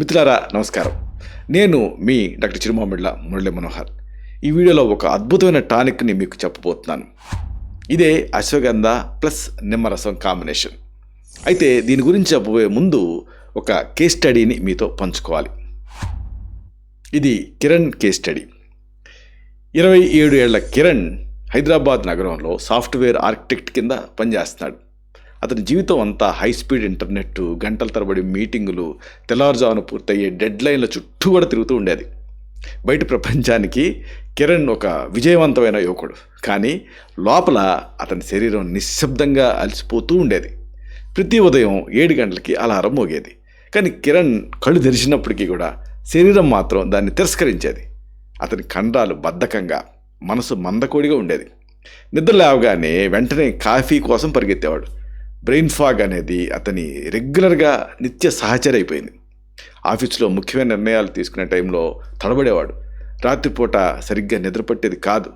మిత్రులారా నమస్కారం. నేను మీ డాక్టర్ చిరుమామిళ్ళ మురళీ మనోహర్. ఈ వీడియోలో ఒక అద్భుతమైన టానిక్ని మీకు చెప్పబోతున్నాను. ఇదే అశ్వగంధ ప్లస్ నిమ్మరసం కాంబినేషన్. అయితే దీని గురించి చెప్పబోయే ముందు ఒక కేస్ స్టడీని మీతో పంచుకోవాలి. ఇది కిరణ్ కేస్ స్టడీ. 27 ఏళ్ల కిరణ్ హైదరాబాద్ నగరంలో సాఫ్ట్వేర్ ఆర్కిటెక్ట్ కింద పనిచేస్తున్నాడు. అతని జీవితం అంతా హై స్పీడ్ ఇంటర్నెట్, గంటల తరబడి మీటింగులు, తెల్లవారుజామున పూర్తయ్యే డెడ్ లైన్ల చుట్టూ కూడా తిరుగుతూ ఉండేది. బయట ప్రపంచానికి కిరణ్ ఒక విజయవంతమైన యువకుడు, కానీ లోపల అతని శరీరం నిశ్శబ్దంగా అలసిపోతూ ఉండేది. ప్రతి ఉదయం 7 గంటలకి అలారం మోగేది, కానీ కిరణ్ కళ్ళు తెరిచినప్పటికీ కూడా శరీరం మాత్రం దాన్ని తిరస్కరించేది. అతని కండరాలు బద్ధకంగా, మనసు మందకోడిగా ఉండేది. నిద్ర లేవగానే వెంటనే కాఫీ కోసం పరిగెత్తేవాడు. బ్రెయిన్ ఫాగ్ అనేది అతని రెగ్యులర్గా నిత్య సహచరి అయిపోయింది. ఆఫీసులో ముఖ్యమైన నిర్ణయాలు తీసుకునే టైంలో తడబడేవాడు. రాత్రిపూట సరిగ్గా నిద్రపట్టేది కాదు.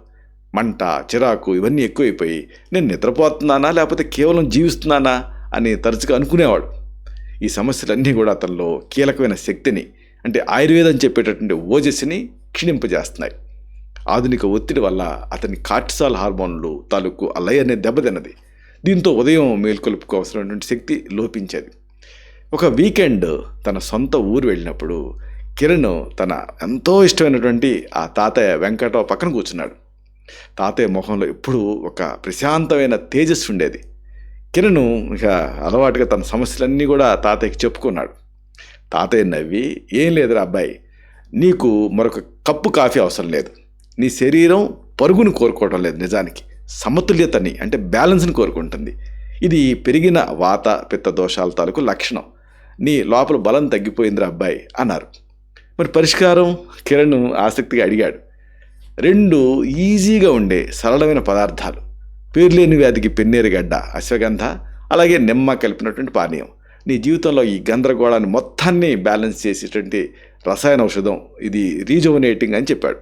మంట, చిరాకు ఇవన్నీ ఎక్కువైపోయి నేను నిద్రపోతున్నానా లేకపోతే కేవలం జీవిస్తున్నానా అని తరచుగా అనుకునేవాడు. ఈ సమస్యలన్నీ కూడా అతనిలో కీలకమైన శక్తిని, అంటే ఆయుర్వేదం చెప్పేటటువంటి ఓజస్సుని క్షీణింపజేస్తున్నాయి. ఆధునిక ఒత్తిడి వల్ల అతని కార్టిసాల్ హార్మోన్లు తాలూకు ఆ లయ అనేది దెబ్బతిన్నది. దీంతో ఉదయం మేల్కొలుపుకోవాల్సినటువంటి శక్తి లోపించేది. ఒక వీకెండ్ తన సొంత ఊరు వెళ్ళినప్పుడు కిరణ్ తన ఎంతో ఇష్టమైనటువంటి ఆ తాతయ్య వెంకటరావు పక్కన కూర్చున్నాడు. తాతయ్య ముఖంలో ఎప్పుడూ ఒక ప్రశాంతమైన తేజస్సు ఉండేది. కిరణ్ ఇక అలవాటుగా తన సమస్యలన్నీ కూడా తాతయ్యకి చెప్పుకున్నాడు. తాతయ్య నవ్వి, ఏం లేదురా అబ్బాయి, నీకు మరొక కప్పు కాఫీ అవసరం లేదు. నీ శరీరం పరుగును కోరుకోవడం లేదు, నిజానికి సమతుల్యతని, అంటే బ్యాలెన్స్ని కోరుకుంటుంది. ఇది పెరిగిన వాత పిత్త దోషాల తాలూకు లక్షణం. నీ లోపల బలం తగ్గిపోయిందిరా అబ్బాయి అన్నారు. మరి పరిష్కారం? కిరణ్ ఆసక్తిగా అడిగాడు. 2 ఈజీగా ఉండే సరళమైన పదార్థాలు, పేర్లేని వ్యాధికి పెన్నేరుగడ్డ అశ్వగంధ, అలాగే నిమ్మ కలిపినటువంటి పానీయం నీ జీవితంలో ఈ గందరగోళాన్ని మొత్తాన్ని బ్యాలెన్స్ చేసేటువంటి రసాయన ఔషధం. ఇది రీజువనేటింగ్ అని చెప్పాడు.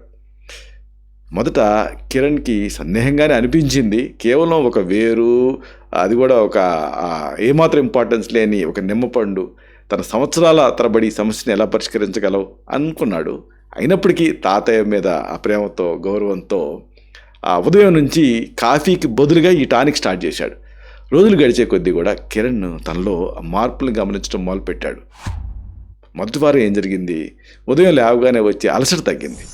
మొదట కిరణ్కి సందేహంగానే అనిపించింది. కేవలం ఒక వేరు, అది కూడా ఒక ఏమాత్రం ఇంపార్టెన్స్ లేని ఒక నిమ్మపండు తన సంవత్సరాల తరబడి సమస్యను ఎలా పరిష్కరించగలవు అనుకున్నాడు. అయినప్పటికీ తాతయ్య మీద ఆ ప్రేమతో, గౌరవంతో ఆ ఉదయం నుంచి కాఫీకి బదులుగా ఈ టానిక్ స్టార్ట్ చేశాడు. రోజులు గడిచే కొద్దీ కూడా కిరణ్ తనలో మార్పులను గమనించడం మొదలుపెట్టాడు. మొదటి వారం ఏం జరిగింది? ఉదయం లేవగానే వచ్చి అలసట తగ్గింది.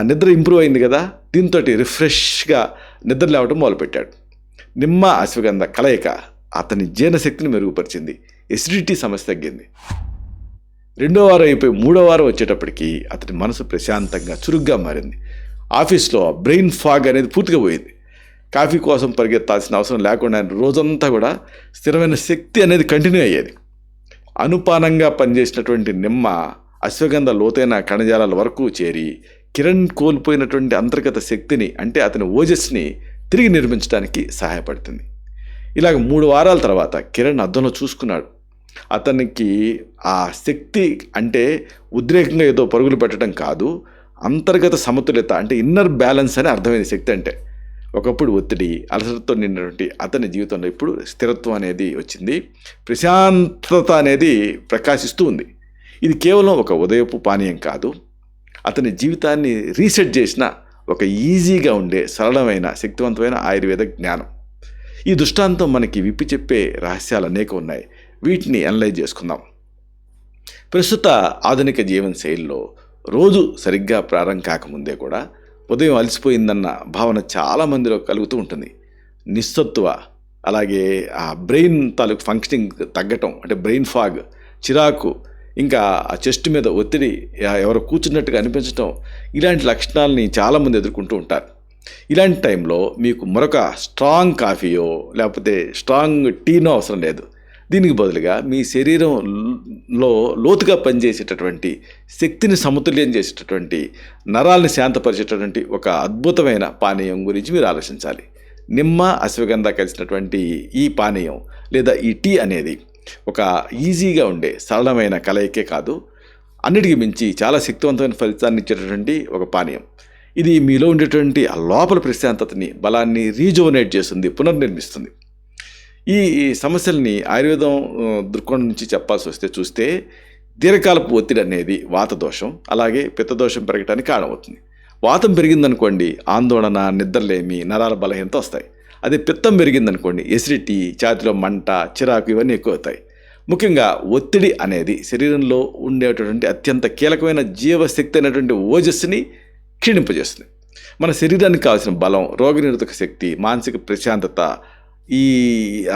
నిద్ర ఇంప్రూవ్ అయింది కదా, దీంతో రిఫ్రెష్గా నిద్ర లేవడం మొదలుపెట్టాడు. నిమ్మ అశ్వగంధ కలయిక అతని జీర్ణశక్తిని మెరుగుపరిచింది. ఎసిడిటీ సమస్య తగ్గింది. 2వ వారం అయిపోయి 3వ వారం వచ్చేటప్పటికి అతని మనసు ప్రశాంతంగా, చురుగ్గా మారింది. ఆఫీస్లో బ్రెయిన్ ఫాగ్ అనేది పూర్తిగా పోయింది. కాఫీ కోసం పరిగెత్తాల్సిన అవసరం లేకుండా రోజంతా కూడా స్థిరమైన శక్తి అనేది కంటిన్యూ అయ్యేది. అనుపానంగా పనిచేసినటువంటి నిమ్మ అశ్వగంధ లోతైన కణజాలాల వరకు చేరి కిరణ్ కోల్పోయినటువంటి అంతర్గత శక్తిని, అంటే అతని ఓజస్ని తిరిగి నిర్మించడానికి సహాయపడుతుంది. ఇలాగ 3 వారాల తర్వాత కిరణ్ అద్దంలో చూసుకున్నాడు. అతనికి ఆ శక్తి అంటే ఉద్రేకంగా ఏదో పరుగులు పెట్టడం కాదు, అంతర్గత సమతుల్యత, అంటే ఇన్నర్ బ్యాలెన్స్ అని అర్థమైంది శక్తి అంటే. ఒకప్పుడు ఒత్తిడి, అలసటతో నిండినటువంటి అతని జీవితంలో ఇప్పుడు స్థిరత్వం అనేది వచ్చింది. ప్రశాంతత అనేది ప్రకాశిస్తూ ఉంది. ఇది కేవలం ఒక ఉదయపు పానీయం కాదు, అతని జీవితాన్ని రీసెట్ చేసిన ఒక ఈజీగా ఉండే సరళమైన శక్తివంతమైన ఆయుర్వేద జ్ఞానం. ఈ దృష్టాంతం మనకి విప్పి చెప్పే రహస్యాలు అనేక ఉన్నాయి. వీటిని అనలైజ్ చేసుకుందాం. ప్రస్తుత ఆధునిక జీవన శైలిలో రోజు సరిగ్గా ప్రారంభం కాకముందే కూడా ఉదయం అలసిపోయిందన్న భావన చాలామందిలో కలుగుతూ ఉంటుంది. నిస్సత్తువ, అలాగే ఆ బ్రెయిన్ తాలూకు ఫంక్షనింగ్ తగ్గటం, అంటే బ్రెయిన్ ఫాగ్, చిరాకు, ఇంకా ఆ చెస్ట్ మీద ఒత్తిడి, ఎవరు కూర్చున్నట్టుగా అనిపించడం, ఇలాంటి లక్షణాలని చాలామంది ఎదుర్కొంటూ ఉంటారు. ఇలాంటి టైంలో మీకు మరొక స్ట్రాంగ్ కాఫీయో లేకపోతే స్ట్రాంగ్ టీనో అవసరం లేదు. దీనికి బదులుగా మీ శరీరంలో లోతుగా పనిచేసేటటువంటి, శక్తిని సమతుల్యం చేసేటటువంటి, నరాల్ని శాంతపరిచేటటువంటి ఒక అద్భుతమైన పానీయం గురించి మీరు ఆలోచించాలి. నిమ్మ అశ్వగంధ కలిసినటువంటి ఈ పానీయం లేదా ఈ టీ అనేది ఒక ఈజీగా ఉండే సరళమైన కలయికే కాదు, అన్నిటికీ మించి చాలా శక్తివంతమైన ఫలితాన్ని ఇచ్చేటటువంటి ఒక పానీయం. ఇది మీలో ఉండేటువంటి ఆ లోపల ప్రశాంతతని, బలాన్ని రీజువనేట్ చేస్తుంది, పునర్నిర్మిస్తుంది. ఈ సమస్యల్ని ఆయుర్వేదం దృక్కోణం నుంచి చెప్పాల్సి వస్తే చూస్తే దీర్ఘకాలపు ఒత్తిడి అనేది వాత దోషం, అలాగే పిత్తదోషం పెరగడానికి కారణమవుతుంది. వాతం పెరిగిందనుకోండి ఆందోళన, నిద్రలేమి, నరాల బలహీనత వస్తాయి. అదే పిత్తం పెరిగిందనుకోండి ఎసిడిటీ, ఛాతీలో మంట, చిరాకు ఇవన్నీ ఎక్కువ అవుతాయి. ముఖ్యంగా ఒత్తిడి అనేది శరీరంలో ఉండేటటువంటి అత్యంత కీలకమైన జీవశక్తి అయినటువంటి ఓజస్సుని క్షీణింపజేస్తుంది. మన శరీరానికి కావాల్సిన బలం, రోగనిరోధక శక్తి, మానసిక ప్రశాంతత,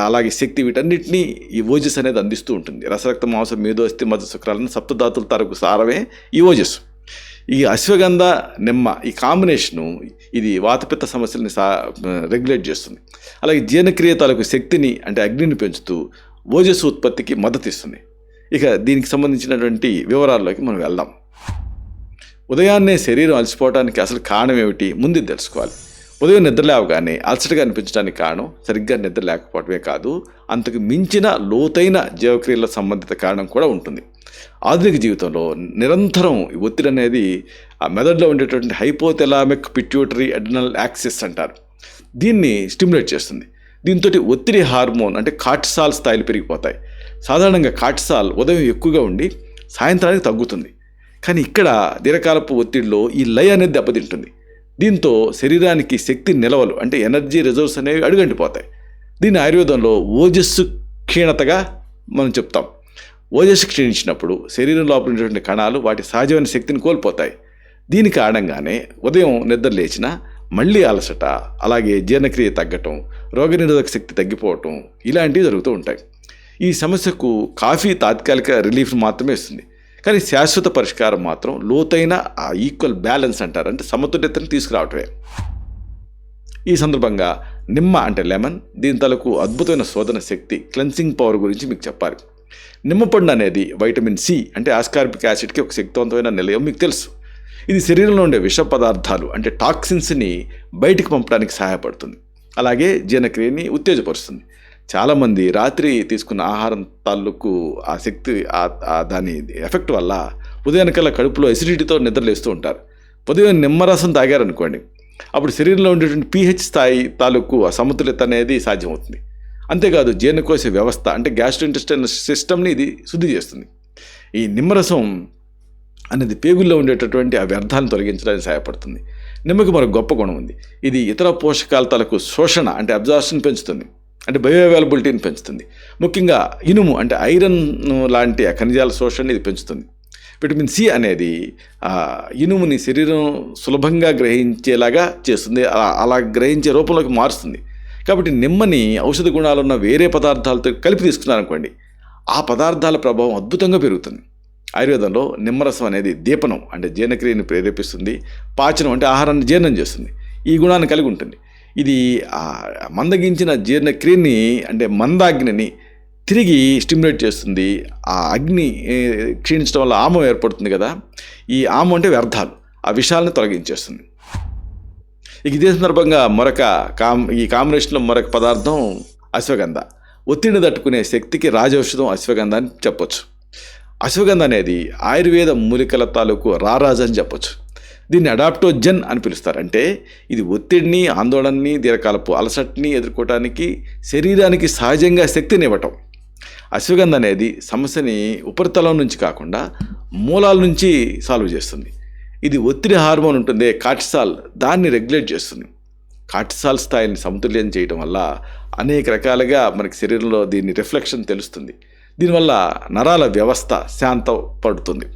అలాగే శక్తి వీటన్నిటినీ ఈ ఓజస్ అనేది అందిస్తూ ఉంటుంది. రసరక్త మాంసం మేధోస్థి మధ్య శుక్రాలను సప్తధాతుల తరకు సారమే ఈ ఓజస్సు. ఈ అశ్వగంధ, నిమ్మ ఈ కాంబినేషను ఇది వాతపిత్త సమస్యలని రెగ్యులేట్ చేస్తుంది. అలాగే జీర్ణక్రియ తాలూకు శక్తిని అంటే అగ్నిని పెంచుతూ ఓజస్సు ఉత్పత్తికి మద్దతు ఇస్తుంది. ఇక దీనికి సంబంధించినటువంటి వివరాల్లోకి మనం వెళ్దాం. ఉదయాన్నే శరీరం అలసిపోవడానికి అసలు కారణం ఏమిటి ముందు తెలుసుకోవాలి. ఉదయం నిద్ర లేవగానే అలసటగా అనిపించడానికి కారణం సరిగ్గా నిద్ర లేకపోవడమే కాదు, అంతకు మించిన లోతైన జీవక్రియల సంబంధిత కారణం కూడా ఉంటుంది. ఆధునిక జీవితంలో నిరంతరం ఒత్తిడి అనేది ఆ మెదడులో ఉండేటువంటి హైపోథెలామిక్ పిట్యూటరీ అడ్రినల్ యాక్సిస్ అంటారు, దీన్ని స్టిమ్యులేట్ చేస్తుంది. దీంతో ఒత్తిడి హార్మోన్ అంటే కార్టిసాల్ స్థాయిలు పెరిగిపోతాయి. సాధారణంగా కార్టిసాల్ ఉదయం ఎక్కువగా ఉండి సాయంత్రానికి తగ్గుతుంది. కానీ ఇక్కడ దీర్ఘకాలపు ఒత్తిడిలో ఈ లయ అనేది దెబ్బతింటుంది. దీంతో శరీరానికి శక్తి నిలవలు అంటే ఎనర్జీ రిజర్వ్స్ అనేవి అడుగంటిపోతాయి. దీన్ని ఆయుర్వేదంలో ఓజస్సు క్షీణతగా మనం చెప్తాం. ఓజస్సు క్షీణించినప్పుడు శరీరం లోపల ఉన్నటువంటి కణాలు వాటి సహజమైన శక్తిని కోల్పోతాయి. దీని కారణంగానే ఉదయం నిద్ర లేచినా మళ్ళీ అలసట, అలాగే జీర్ణక్రియ తగ్గటం, రోగనిరోధక శక్తి తగ్గిపోవటం ఇలాంటివి జరుగుతూ ఉంటాయి. ఈ సమస్యకు కాఫీ తాత్కాలిక రిలీఫ్ మాత్రమే ఇస్తుంది. కానీ శాశ్వత పరిష్కారం మాత్రం లోతైన ఆ ఈక్వల్ బ్యాలెన్స్ అంటారు, అంటే సమతుల్యతను తీసుకురావటమే. ఈ సందర్భంగా నిమ్మ అంటే లెమన్, దీని తలకు అద్భుతమైన శోధన శక్తి, క్లెన్సింగ్ పవర్ గురించి మీకు చెప్పాలి. నిమ్మపండు అనేది వైటమిన్ సి అంటే ఆస్కార్బిక్ యాసిడ్కి ఒక శక్తివంతమైన నిలయం మీకు తెలుసు. ఇది శరీరంలో ఉండే విష పదార్థాలు అంటే టాక్సిన్స్ని బయటికి పంపడానికి సహాయపడుతుంది. అలాగే జీర్ణక్రియని ఉత్తేజపరుస్తుంది. చాలామంది రాత్రి తీసుకున్న ఆహారం తాలూకు ఆ శక్తి దాని ఎఫెక్ట్ వల్ల ఉదయానికల్లా కడుపులో ఎసిడిటీతో నిద్రలేస్తూ ఉంటారు. ఉదయం నిమ్మరసం తాగారనుకోండి, అప్పుడు శరీరంలో ఉండేటువంటి pH స్థాయి తాలూకు ఆ సమతుల్యత అనేది సాధ్యమవుతుంది. అంతేకాదు జీర్ణకోశ వ్యవస్థ అంటే గ్యాస్ట్రోఇంటెస్టైనల్ సిస్టమ్ని ఇది శుద్ధి చేస్తుంది. ఈ నిమ్మరసం అనేది పేగుల్లో ఉండేటటువంటి ఆ వ్యర్థాలను తొలగించడానికి సహాయపడుతుంది. నిమ్మకి మరొక గొప్ప గుణం ఉంది. ఇది ఇతర పోషకాల తాలూకు శోషణ అంటే అబ్జార్ప్షన్ పెంచుతుంది, అంటే బయో అవైలబిలిటీని పెంచుతుంది. ముఖ్యంగా ఇనుము అంటే ఐరన్ లాంటి ఆ ఖనిజాల శోషణని ఇది పెంచుతుంది. విటమిన్ సి అనేది ఇనుముని శరీరం సులభంగా గ్రహించేలాగా చేస్తుంది, అలా గ్రహించే రూపంలోకి మారుస్తుంది. కాబట్టి నిమ్మని ఔషధ గుణాలున్న వేరే పదార్థాలతో కలిపి తీసుకున్నారనుకోండి, ఆ పదార్థాల ప్రభావం అద్భుతంగా పెరుగుతుంది. ఆయుర్వేదంలో నిమ్మరసం అనేది దీపనం అంటే జీర్ణక్రియని ప్రేరేపిస్తుంది, పాచనం అంటే ఆహారాన్ని జీర్ణం చేస్తుంది, ఈ గుణాన్ని కలిగి ఉంటుంది. ఇది మందగించిన జీర్ణక్రియని అంటే మందాగ్నిని తిరిగి స్టిమ్యులేట్ చేస్తుంది. ఆ అగ్ని క్షీణించడం వల్ల ఆమం ఏర్పడుతుంది కదా, ఈ ఆమం అంటే వ్యర్థాలు, ఆ విషాలను తొలగించేస్తుంది. ఇదే సందర్భంగా ఈ కాంబినేషన్లో మరొక పదార్థం అశ్వగంధ. ఒత్తిడిని తట్టుకునే శక్తికి రాజౌషధం అశ్వగంధ అని చెప్పొచ్చు. అశ్వగంధ అనేది ఆయుర్వేద మూలికల తాలూకు రారాజు అని చెప్పొచ్చు. దీన్ని అడాప్టోజన్ అని పిలుస్తారు. అంటే ఇది ఒత్తిడిని, ఆందోళనని, దీర్ఘకాలపు అలసటని ఎదుర్కోవడానికి శరీరానికి సహజంగా శక్తిని ఇవ్వటం. అశ్వగంధ అనేది సమస్యని ఉపరితలం నుంచి కాకుండా మూలాల నుంచి సాల్వ్ చేస్తుంది. ఇది ఒత్తిడి హార్మోన్ ఉంటుంది కార్టిసాల్, దాన్ని రెగ్యులేట్ చేస్తుంది. కార్టిసాల్ స్థాయిని సమతుల్యం చేయడం వల్ల అనేక రకాలుగా మనకి శరీరంలో దీని రిఫ్లెక్షన్ తెలుస్తుంది. దీనివల్ల నరాల వ్యవస్థ శాంతపడుతుంది.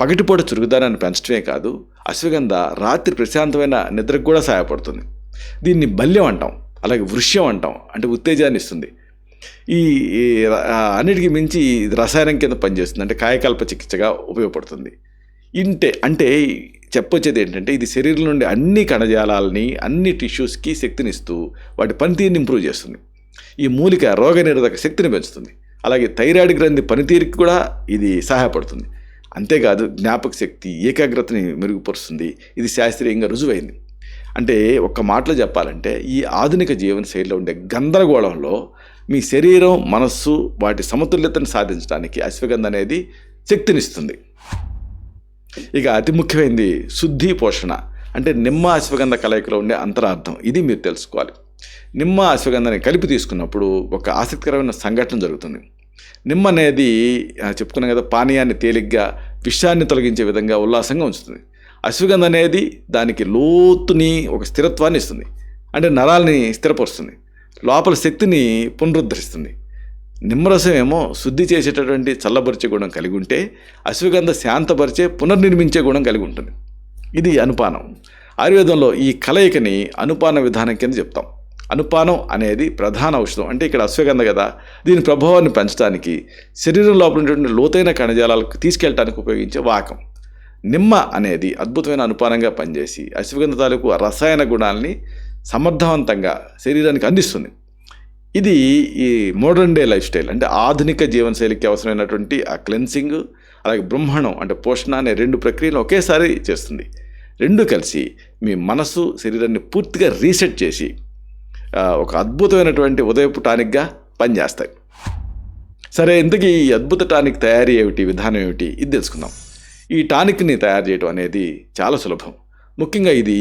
పగటిపూట చురుకుదనాన్ని పెంచడమే కాదు, అశ్వగంధ రాత్రి ప్రశాంతమైన నిద్రకు కూడా సహాయపడుతుంది. దీన్ని బల్యం అంటాం, అలాగే వృష్యం అంటాం, అంటే ఉత్తేజాన్ని ఇస్తుంది. ఈ అన్నిటికీ మించి ఇది రసాయనం కింద పనిచేస్తుంది, అంటే కాయకల్ప చికిత్సగా ఉపయోగపడుతుంది. అంటే చెప్పొచ్చేది ఏంటంటే ఇది శరీరం నుండి అన్ని కణజాలాలని, అన్ని టిష్యూస్కి శక్తినిస్తూ వాటి పనితీరుని ఇంప్రూవ్ చేస్తుంది. ఈ మూలిక రోగనిరోధక శక్తిని పెంచుతుంది. అలాగే థైరాయిడ్ గ్రంథి పనితీరుకి కూడా ఇది సహాయపడుతుంది. అంతేకాదు జ్ఞాపక శక్తి, ఏకాగ్రతని మెరుగుపరుస్తుంది. ఇది శాస్త్రీయంగా రుజువైంది. అంటే ఒక్క మాటలో చెప్పాలంటే ఈ ఆధునిక జీవన శైలిలో ఉండే గందరగోళంలో మీ శరీరం, మనస్సు వాటి సమతుల్యతను సాధించడానికి అశ్వగంధ అనేది శక్తినిస్తుంది. ఇక అతి ముఖ్యమైనది శుద్ధి పోషణ, అంటే నిమ్మ అశ్వగంధ కలయికలో ఉండే అంతరార్థం. ఇది మీరు తెలుసుకోవాలి. నిమ్మ అశ్వగంధని కలిపి తీసుకున్నప్పుడు ఒక ఆసక్తికరమైన సంఘటన జరుగుతుంది. నిమ్మ అనేది చెప్పుకున్నాం కదా, పానీయాన్ని తేలిగ్గా విషాన్ని తొలగించే విధంగా ఉల్లాసంగా ఉంచుతుంది. అశ్వగంధ అనేది దానికి లోతుని ఒక స్థిరత్వాన్ని ఇస్తుంది, అంటే నరాల్ని స్థిరపరుస్తుంది, లోపల శక్తిని పునరుద్ధరిస్తుంది. నిమ్మరసం ఏమో శుద్ధి చేసేటటువంటి చల్లబరిచే గుణం కలిగి ఉంటే, అశ్వగంధ శాంతపరిచే పునర్నిర్మించే గుణం కలిగి ఉంటుంది. ఇది అనుపానం. ఆయుర్వేదంలో ఈ కలయికని అనుపాన విధానం కింద చెప్తాం. అనుపానం అనేది ప్రధాన ఔషధం. అంటే ఇక్కడ అశ్వగంధ కదా, దీని ప్రభావాన్ని పెంచడానికి, శరీరం లోపల ఉన్నటువంటి లోతైన కణజాలాలకు తీసుకెళ్ళడానికి ఉపయోగించే వాకం. నిమ్మ అనేది అద్భుతమైన అనుపానంగా పనిచేసి అశ్వగంధ తాలూకు రసాయన గుణాలని సమర్థవంతంగా శరీరానికి అందిస్తుంది. ఇది ఈ మోడర్న్ డే లైఫ్ స్టైల్, అంటే ఆధునిక జీవనశైలికి అవసరమైనటువంటి ఆ క్లెన్సింగ్, అలాగే బ్రహ్మణం అంటే పోషణ అనే 2 ప్రక్రియలు ఒకేసారి చేస్తుంది. 2 కలిసి మీ మనసు శరీరాన్ని పూర్తిగా రీసెట్ చేసి ఒక అద్భుతమైనటువంటి ఉదయపు టానిక్గా పనిచేస్తాయి. సరే, ఇంతకీ ఈ అద్భుత టానిక్ తయారీ ఏమిటి, విధానం ఏమిటి, ఇది తెలుసుకుందాం. ఈ టానిక్ని తయారు చేయడం అనేది చాలా సులభం. ముఖ్యంగా ఇది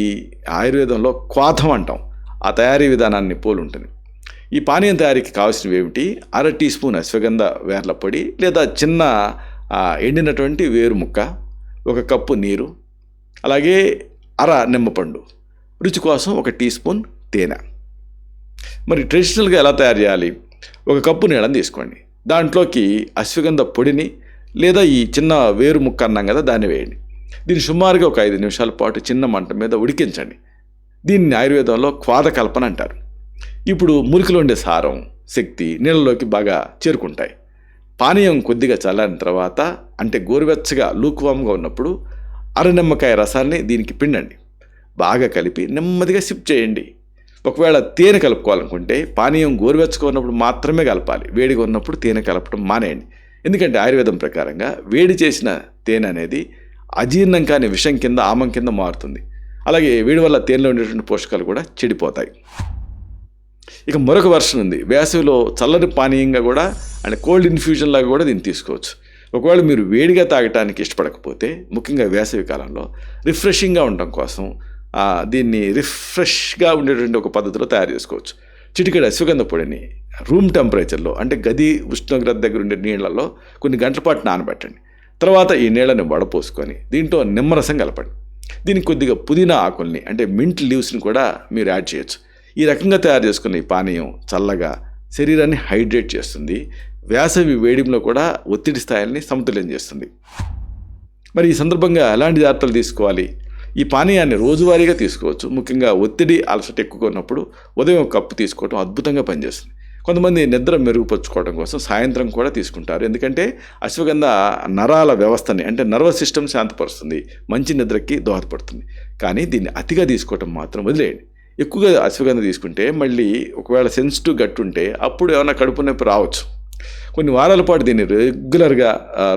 ఆయుర్వేదంలో క్వాథం అంటాం, ఆ తయారీ విధానాన్ని పోలి ఉంటుంది. ఈ పానీయం తయారీకి కావాల్సినవి ఏమిటి? 1/2 టీ స్పూన్ అశ్వగంధ వేర్ల పొడి లేదా చిన్న ఎండినటువంటి వేరు ముక్క, 1 కప్పు నీరు, అలాగే అర నిమ్మపండు, రుచి కోసం 1 టీ స్పూన్ తేనె. మరి ట్రెడిషనల్గా ఎలా తయారు చేయాలి? 1 కప్పు నీళ్ళని తీసుకోండి, దాంట్లోకి అశ్వగంధ పొడిని లేదా ఈ చిన్న వేరు ముక్క అన్నాం కదా, దాన్ని వేయండి. దీన్ని సుమారుగా ఒక 5 నిమిషాల పాటు చిన్న మంట మీద ఉడికించండి. దీన్ని ఆయుర్వేదంలో క్వాథ కల్పన అంటారు. ఇప్పుడు మురికిలో ఉండే సారం, శక్తి నీళ్ళలోకి బాగా చేరుకుంటాయి. పానీయం కొద్దిగా చల్లారిన తర్వాత, అంటే గోరువెచ్చగా లూక్వామ్గా ఉన్నప్పుడు అరనిమ్మకాయ రసాన్ని దీనికి పిండండి. బాగా కలిపి నెమ్మదిగా సిప్ చేయండి. ఒకవేళ తేనె కలుపుకోవాలనుకుంటే పానీయం గోరువెచ్చగా ఉన్నప్పుడు మాత్రమే కలపాలి, వేడిగా ఉన్నప్పుడు తేనె కలపడం మానేయండి. ఎందుకంటే ఆయుర్వేదం ప్రకారంగా వేడి చేసిన తేనె అనేది అజీర్ణం కాని విషం కింద, ఆమం కింద మారుతుంది. అలాగే వేడి వల్ల తేనెలో ఉండేటువంటి పోషకాలు కూడా చెడిపోతాయి. ఇక మరొక వెర్షన్ ఉంది. వేసవిలో చల్లని పానీయంగా కూడా, అంటే కోల్డ్ ఇన్ఫ్యూజన్ లాగా కూడా దీన్ని తీసుకోవచ్చు. ఒకవేళ మీరు వేడిగా తాగటానికి ఇష్టపడకపోతే, ముఖ్యంగా వేసవి కాలంలో రిఫ్రెషింగ్గా ఉండటం కోసం దీన్ని రిఫ్రెష్గా ఉండేటువంటి ఒక పద్ధతిలో తయారు చేసుకోవచ్చు. చిటికెడు అశ్వగంధ పొడిని రూమ్ టెంపరేచర్లో, అంటే గది ఉష్ణోగ్రత దగ్గర ఉండే నీళ్లలో కొన్ని గంటల పాటు నానబెట్టండి. తర్వాత ఈ నీళ్ళని వడపోసుకొని దీంట్లో నిమ్మరసం కలపండి. దీనికి కొద్దిగా పుదీనా ఆకుల్ని, అంటే మింట్ లీవ్స్ని కూడా మీరు యాడ్ చేయొచ్చు. ఈ రకంగా తయారు చేసుకున్న ఈ పానీయం చల్లగా శరీరాన్ని హైడ్రేట్ చేస్తుంది. వేసవి వేడిలో కూడా ఒత్తిడి స్థాయిల్ని సమతుల్యం చేస్తుంది. మరి ఈ సందర్భంగా ఎలాంటి జాగ్రత్తలు తీసుకోవాలి? ఈ పానీయాన్ని రోజువారీగా తీసుకోవచ్చు. ముఖ్యంగా ఒత్తిడి, అలసట ఎక్కువగా ఉన్నప్పుడు ఉదయం 1 కప్పు తీసుకోవడం అద్భుతంగా పనిచేస్తుంది. కొంతమంది నిద్ర మెరుగుపరుచుకోవడం కోసం సాయంత్రం కూడా తీసుకుంటారు. ఎందుకంటే అశ్వగంధ నరాల వ్యవస్థని, అంటే నర్వస్ సిస్టమ్ శాంతపరుస్తుంది, మంచి నిద్రకి దోహదపడుతుంది. కానీ దీన్ని అతిగా తీసుకోవటం మాత్రం వదిలేయండి. ఎక్కువగా అశ్వగంధ తీసుకుంటే మళ్ళీ ఒకవేళ సెన్సిటివ్ గట్టు ఉంటే అప్పుడు ఏమైనా కడుపు నొప్పి రావచ్చు. కొన్ని వారాల పాటు దీన్ని రెగ్యులర్గా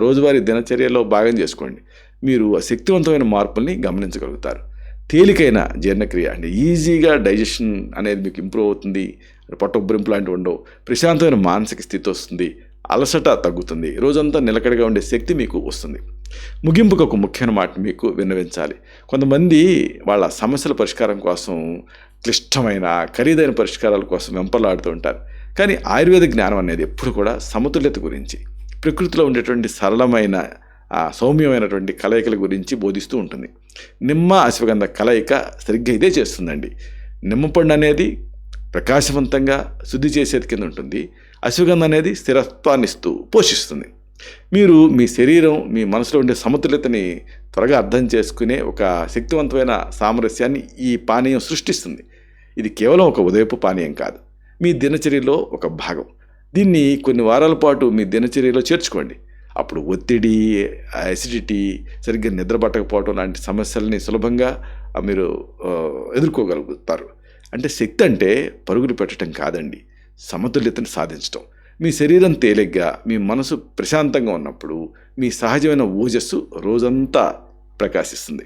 రోజువారీ దినచర్యలో భాగం చేసుకోండి. మీరు శక్తివంతమైన మార్పుల్ని గమనించగలుగుతారు. తేలికైన జీర్ణక్రియ, అంటే ఈజీగా డైజెషన్ అనేది మీకు ఇంప్రూవ్ అవుతుంది. పొట్ట ఉబ్బరింపు లాంటివి ఉండవు. ప్రశాంతమైన మానసిక స్థితి వస్తుంది. అలసట తగ్గుతుంది. రోజంతా నిలకడగా ఉండే శక్తి మీకు వస్తుంది. ముగింపుకు ఒక ముఖ్యమైన మాట మీకు విన్నవించాలి. కొంతమంది వాళ్ళ సమస్యల పరిష్కారం కోసం క్లిష్టమైన, ఖరీదైన పరిష్కారాల కోసం వెంపర్లాడుతూ ఉంటారు. కానీ ఆయుర్వేద జ్ఞానం అనేది ఎప్పుడు కూడా సమతుల్యత గురించి, ప్రకృతిలో ఉండేటువంటి సరళమైన, సౌమ్యమైనటువంటి కలయికల గురించి బోధిస్తూ ఉంటుంది. నిమ్మ అశ్వగంధ కలయిక సరిగ్గా ఇదే చేస్తుందండి. నిమ్మపండు అనేది ప్రకాశవంతంగా శుద్ధి చేసేది కింద ఉంటుంది. అశ్వగంధ అనేది స్థిరత్వాన్ని ఇస్తూ పోషిస్తుంది. మీరు మీ శరీరం, మీ మనసులో ఉండే సమతుల్యతని త్వరగా అర్థం చేసుకునే ఒక శక్తివంతమైన సామరస్యాన్ని ఈ పానీయం సృష్టిస్తుంది. ఇది కేవలం ఒక ఉదయపు పానీయం కాదు, మీ దినచర్యలో ఒక భాగం. దీన్ని కొన్ని వారాల పాటు మీ దినచర్యలో చేర్చుకోండి. అప్పుడు ఒత్తిడి, అసిడిటీ, సరిగ్గా నిద్ర పట్టకపోవడం లాంటి సమస్యల్ని సులభంగా మీరు ఎదుర్కోగలుగుతారు. అంటే శక్తి అంటే పరుగులు పెట్టడం కాదండి, సమతుల్యతను సాధించడం. మీ శరీరం తేలిగ్గా, మీ మనసు ప్రశాంతంగా ఉన్నప్పుడు మీ సహజమైన ఓజస్సు రోజంతా ప్రకాశిస్తుంది.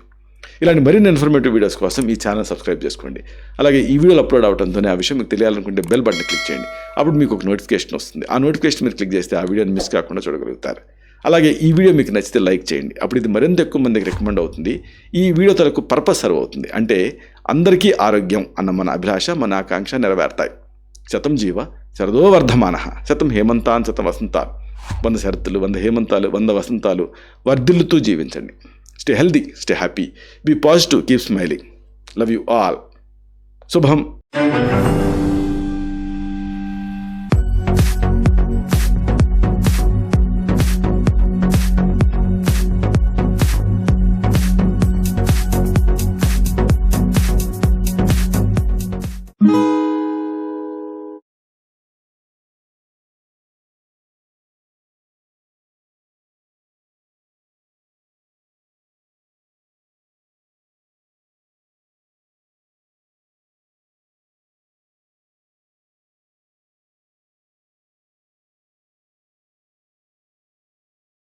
ఇలాంటి మరిన్ని ఇన్ఫర్మేటివ్ వీడియోస్ కోసం ఈ ఛానల్ సబ్స్క్రైబ్ చేసుకోండి. అలాగే ఈ వీడియోలు అప్లోడ్ అవడంతోనే ఆ విషయం మీకు తెలియాలనుకుంటే బెల్ బటన్ క్లిక్ చేయండి. అప్పుడు మీకు ఒక నోటిఫికేషన్ వస్తుంది. ఆ నోటిఫికేషన్ మీరు క్లిక్ చేస్తే ఆ వీడియోని మిస్ కాకుండా చూడగలుగుతారు. అలాగే ఈ వీడియో మీకు నచ్చితే లైక్ చేయండి. అప్పుడు ఇది మరింత ఎక్కువ మందికి రికమెండ్ అవుతుంది. ఈ వీడియో తరకు పర్పస్ సర్వ్ అవుతుంది. అంటే అందరికీ ఆరోగ్యం అన్న మన అభిలాష, మన ఆకాంక్ష నెరవేరుతాయి. శతం జీవ శరదో వర్ధమానః, శతం హేమంతాన్ శతం వసంతాన్, 100 శరత్తులు, 100 హేమంతాలు, 100 వసంతాలు వర్ధిల్లుతూ జీవించండి. Stay healthy, stay happy, be positive, keep smiling. Love you all. శుభం.